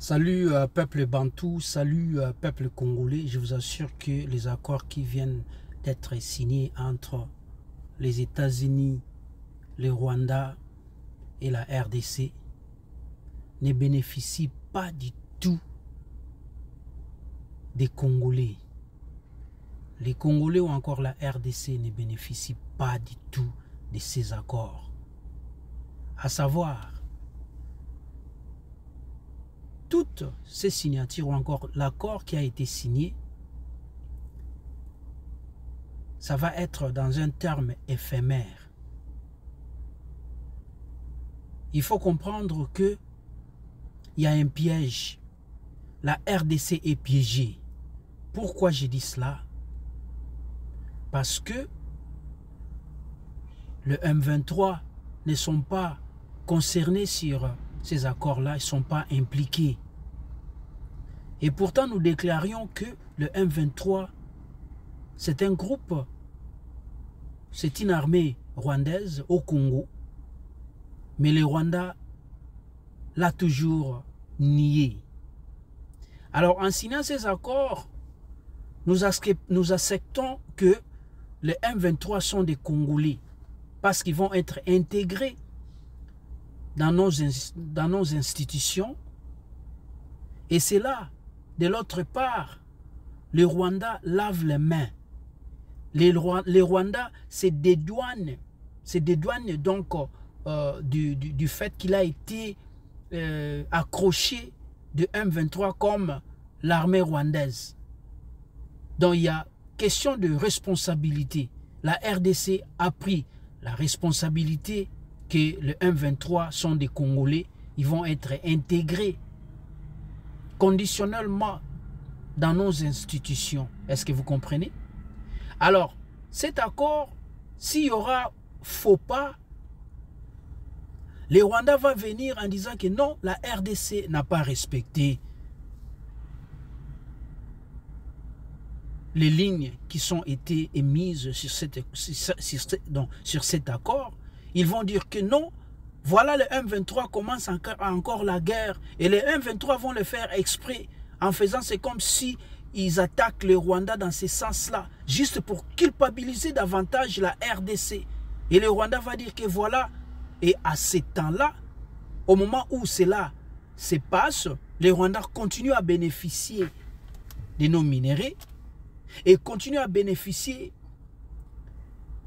Salut peuple bantou, salut peuple congolais. Je vous assure que les accords qui viennent d'être signés entre les États-Unis, le Rwanda et la RDC ne bénéficient pas du tout des Congolais. Les Congolais ou encore la RDC ne bénéficient pas du tout de ces accords. À savoir, toutes ces signatures ou encore l'accord qui a été signé, ça va être dans un terme éphémère. Il faut comprendre que il y a un piège. La RDC est piégée. Pourquoi je dis cela? Parce que le M23 ne sont pas concernés sur ces accords-là, ils ne sont pas impliqués. Et pourtant, nous déclarions que le M23, c'est un groupe, c'est une armée rwandaise au Congo, mais le Rwanda l'a toujours nié. Alors, en signant ces accords, nous acceptons que les M23 sont des Congolais parce qu'ils vont être intégrés dans nos institutions. Et c'est là, de l'autre part, le Rwanda lave les mains. Les Rwandais se dédouanent donc du fait qu'il a été accroché de M23 comme l'armée rwandaise. Donc il y a question de responsabilité. La RDC a pris la responsabilité que le M23 sont des Congolais, ils vont être intégrés conditionnellement dans nos institutions. Est-ce que vous comprenez? Alors, cet accord, s'il y aura faux pas, le Rwanda va venir en disant que non, la RDC n'a pas respecté les lignes qui sont été émises sur cet accord. Ils vont dire que non, voilà le M23 commence encore la guerre et les M23 vont le faire exprès en faisant c'est comme si ils attaquent le Rwanda dans ce sens-là, juste pour culpabiliser davantage la RDC. Et le Rwanda va dire que voilà, et à ce temps-là, au moment où cela se passe, les Rwandais continuent à bénéficier de nos minéraux et continuent à bénéficier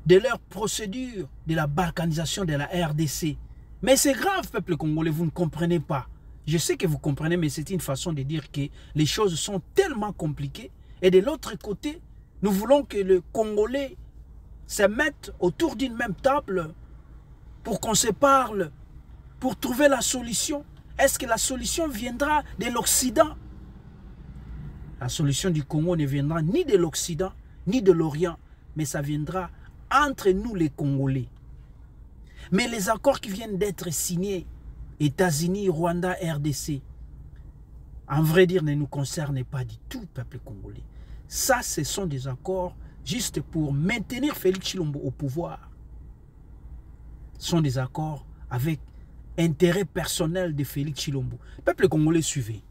de leur procédure de la balkanisation de la RDC. Mais c'est grave, peuple congolais, vous ne comprenez pas. Je sais que vous comprenez, mais c'est une façon de dire que les choses sont tellement compliquées. Et de l'autre côté, nous voulons que le Congolais se mette autour d'une même table pour qu'on se parle, pour trouver la solution. Est-ce que la solution viendra de l'Occident? La solution du Congo ne viendra ni de l'Occident, ni de l'Orient, mais ça viendra entre nous les Congolais. Mais les accords qui viennent d'être signés, États-Unis, Rwanda, RDC, en vrai dire, ne nous concernent pas du tout, peuple congolais. Ça, ce sont des accords juste pour maintenir Félix Tshilombo au pouvoir. Ce sont des accords avec intérêt personnel de Félix Tshilombo. Peuple congolais, suivez.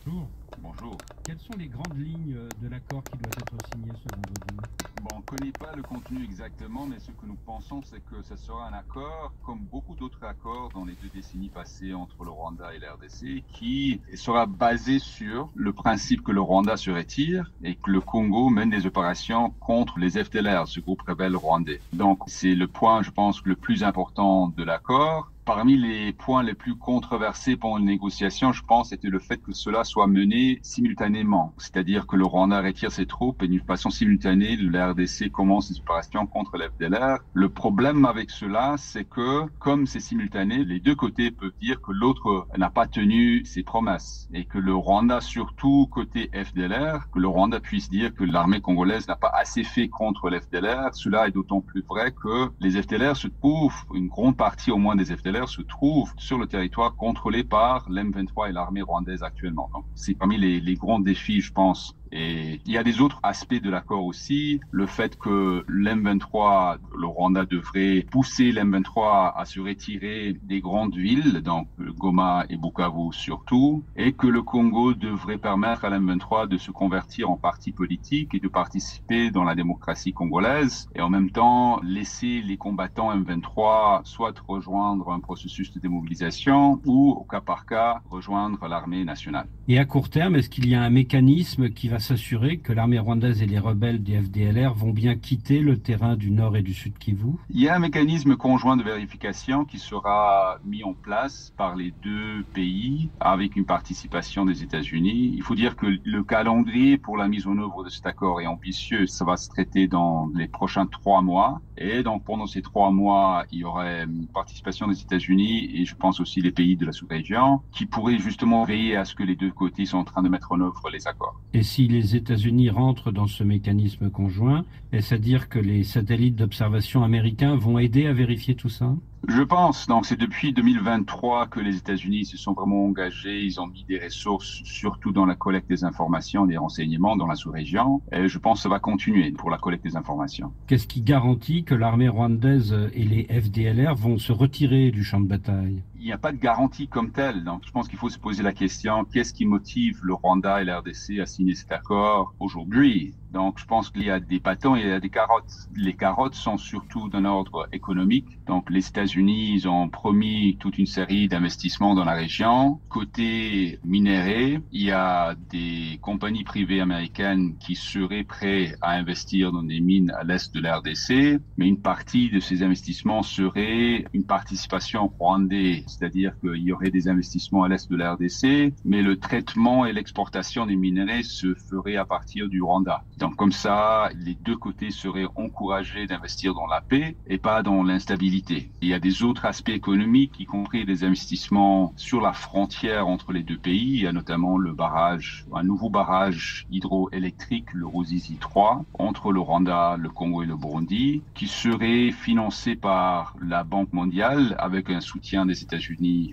Bonjour. Bonjour. Quelles sont les grandes lignes de l'accord qui doit être signé ce vendredi? Bon, on ne connaît pas le contenu exactement, mais ce que nous pensons, c'est que ce sera un accord, comme beaucoup d'autres accords dans les 2 décennies passées entre le Rwanda et la RDC, qui sera basé sur le principe que le Rwanda se retire et que le Congo mène des opérations contre les FDLR, ce groupe rebelle rwandais. Donc, c'est le point, je pense, le plus important de l'accord. Parmi les points les plus controversés pendant les négociations, je pense, était le fait que cela soit mené simultanément. C'est-à-dire que le Rwanda retire ses troupes et d'une façon simultanée, la RDC commence des opérations contre la FDLR. Le problème avec cela, c'est que, comme c'est simultané, les deux côtés peuvent dire que l'autre n'a pas tenu ses promesses. Et que le Rwanda, surtout côté FDLR, que le Rwanda puisse dire que l'armée congolaise n'a pas assez fait contre la FDLR. Cela est d'autant plus vrai que les FDLR se trouvent, une grande partie au moins des FDLR, se trouve sur le territoire contrôlé par l'M23 et l'armée rwandaise actuellement. Donc, c'est parmi les grands défis, je pense, Et il y a des autres aspects de l'accord aussi. Le fait que l'M23, le Rwanda devrait pousser l'M23 à se retirer des grandes villes, donc Goma et Bukavu surtout, et que le Congo devrait permettre à l'M23 de se convertir en parti politique et de participer dans la démocratie congolaise, et en même temps laisser les combattants M23 soit rejoindre un processus de démobilisation ou, au cas par cas, rejoindre l'armée nationale. Et à court terme, est-ce qu'il y a un mécanisme qui va s'assurer que l'armée rwandaise et les rebelles du FDLR vont bien quitter le terrain du Nord et du Sud Kivu? Il y a un mécanisme conjoint de vérification qui sera mis en place par les deux pays avec une participation des États-Unis. Il faut dire que le calendrier pour la mise en œuvre de cet accord est ambitieux. Ça va se traiter dans les prochains 3 mois. Et donc, pendant ces 3 mois, il y aurait une participation des États-Unis et je pense aussi les pays de la sous-région qui pourraient justement veiller à ce que les deux côtés sont en train de mettre en œuvre les accords. Et si les États-Unis rentrent dans ce mécanisme conjoint, est-ce à dire que les satellites d'observation américains vont aider à vérifier tout ça? Je pense. Donc, c'est depuis 2023 que les États-Unis se sont vraiment engagés. Ils ont mis des ressources, surtout dans la collecte des informations, des renseignements dans la sous-région. Et je pense que ça va continuer pour la collecte des informations. Qu'est-ce qui garantit que l'armée rwandaise et les FDLR vont se retirer du champ de bataille? Il n'y a pas de garantie comme telle. Donc, je pense qu'il faut se poser la question, qu'est-ce qui motive le Rwanda et la RDC à signer cet accord aujourd'hui? Donc, je pense qu'il y a des bâtons et il y a des carottes. Les carottes sont surtout d'un ordre économique. Donc, les États-Unis, ils ont promis toute une série d'investissements dans la région. Côté minerai, il y a des compagnies privées américaines qui seraient prêtes à investir dans des mines à l'est de la RDC. Mais une partie de ces investissements serait une participation rwandaise. C'est-à-dire qu'il y aurait des investissements à l'est de la RDC, mais le traitement et l'exportation des minerais se ferait à partir du Rwanda. Donc comme ça, les deux côtés seraient encouragés d'investir dans la paix et pas dans l'instabilité. Il y a des autres aspects économiques, y compris des investissements sur la frontière entre les deux pays. Il y a notamment le barrage, un nouveau barrage hydroélectrique, le Ruzizi 3, entre le Rwanda, le Congo et le Burundi, qui serait financé par la Banque mondiale avec un soutien des États-Unis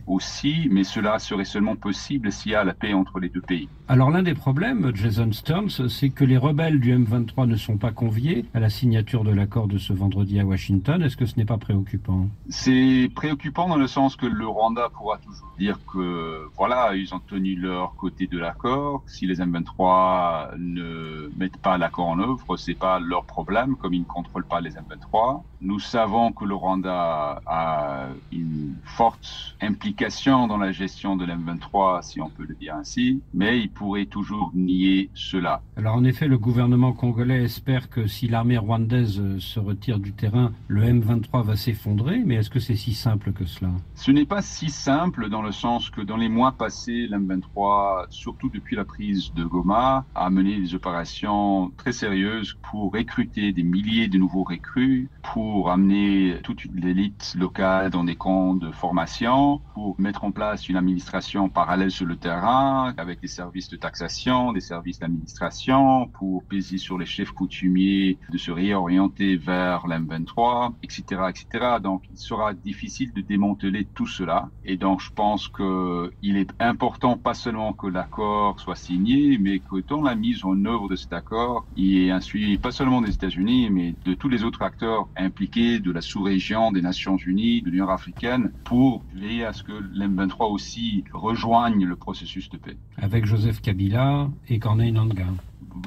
aussi, mais cela serait seulement possible s'il y a la paix entre les deux pays. Alors l'un des problèmes, Jason Stearns, c'est que les rebelles du M23 ne sont pas conviés à la signature de l'accord de ce vendredi à Washington. Est-ce que ce n'est pas préoccupant? C'est préoccupant dans le sens que le Rwanda pourra toujours dire que voilà, ils ont tenu leur côté de l'accord. Si les M23 ne mettent pas l'accord en œuvre, c'est pas leur problème, comme ils ne contrôlent pas les M23. Nous savons que le Rwanda a une forte implication dans la gestion de l'M23, si on peut le dire ainsi, mais il pourrait toujours nier cela. Alors en effet, le gouvernement congolais espère que si l'armée rwandaise se retire du terrain, le M23 va s'effondrer, mais est-ce que c'est si simple que cela? Ce n'est pas si simple dans le sens que dans les mois passés, l'M23, surtout depuis la prise de Goma, a mené des opérations très sérieuses pour recruter des milliers de nouveaux recrues, pour amener toute l'élite locale dans des camps de formation, pour mettre en place une administration parallèle sur le terrain, avec des services de taxation, des services d'administration, pour peser sur les chefs coutumiers de se réorienter vers l'M23, etc., etc. Donc, il sera difficile de démanteler tout cela. Et donc, je pense qu'il est important, pas seulement que l'accord soit signé, mais que dans la mise en œuvre de cet accord, il y ait un suivi, pas seulement des États-Unis, mais de tous les autres acteurs impliqués, de la sous-région, des Nations Unies, de l'Union africaine, pour veiller à ce que l'M23 aussi rejoigne le processus de paix. Avec Joseph Kabila et Corneille Nangaa.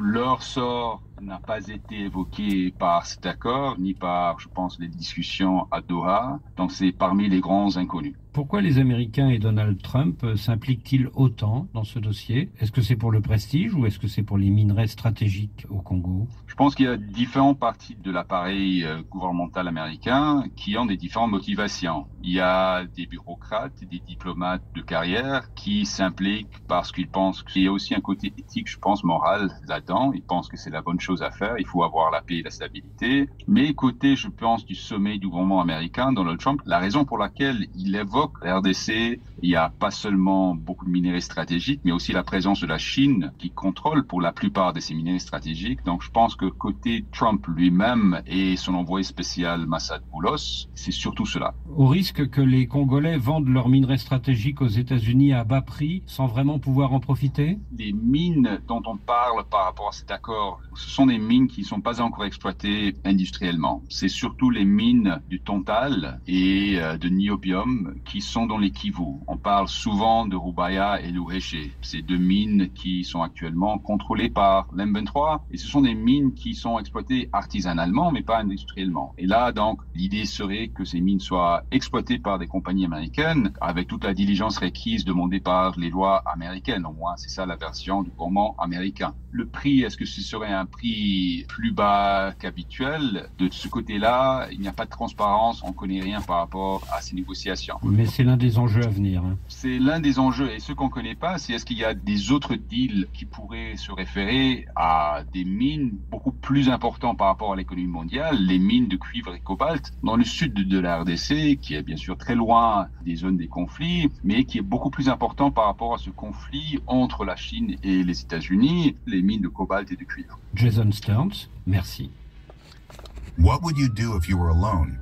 Leur sort n'a pas été évoqué par cet accord, ni par, je pense, les discussions à Doha. Donc c'est parmi les grands inconnus. Pourquoi les Américains et Donald Trump s'impliquent-ils autant dans ce dossier? Est-ce que c'est pour le prestige ou est-ce que c'est pour les minerais stratégiques au Congo? Je pense qu'il y a différentes parties de l'appareil gouvernemental américain qui ont des différentes motivations. Il y a des bureaucrates, des diplomates de carrière qui s'impliquent parce qu'ils pensent qu'il y a aussi un côté éthique, je pense, moral là-dedans. Ils pensent que c'est la bonne chose choses à faire. Il faut avoir la paix et la stabilité. Mais côté, je pense, du sommet du gouvernement américain, Donald Trump, la raison pour laquelle il évoque la RDC, il n'y a pas seulement beaucoup de minerais stratégiques, mais aussi la présence de la Chine qui contrôle pour la plupart de ces minerais stratégiques. Donc, je pense que côté Trump lui-même et son envoyé spécial Massad Boulos, c'est surtout cela. Au risque que les Congolais vendent leurs minerais stratégiques aux États-Unis à bas prix sans vraiment pouvoir en profiter? Les mines dont on parle par rapport à cet accord, ce sont des mines qui ne sont pas encore exploitées industriellement. C'est surtout les mines du Tontal et de niobium qui sont dans les Kivu. On parle souvent de Rubaya et Luheche. Ces deux mines qui sont actuellement contrôlées par l'M23 et ce sont des mines qui sont exploitées artisanalement mais pas industriellement. Et là, donc, l'idée serait que ces mines soient exploitées par des compagnies américaines avec toute la diligence requise demandée par les lois américaines. Au moins, c'est ça la version du gouvernement américain. Le prix, est-ce que ce serait un prix plus bas qu'habituel? De ce côté-là, il n'y a pas de transparence, on ne connaît rien par rapport à ces négociations. Mais c'est l'un des enjeux à venir. C'est l'un des enjeux. Et ce qu'on ne connaît pas, c'est est-ce qu'il y a des autres deals qui pourraient se référer à des mines beaucoup plus importantes par rapport à l'économie mondiale, les mines de cuivre et cobalt dans le sud de la RDC, qui est bien sûr très loin des zones des conflits, mais qui est beaucoup plus important par rapport à ce conflit entre la Chine et les États-Unis, les mines de cobalt et de cuivre. Jason Stearns, merci. What would you do if you were alone?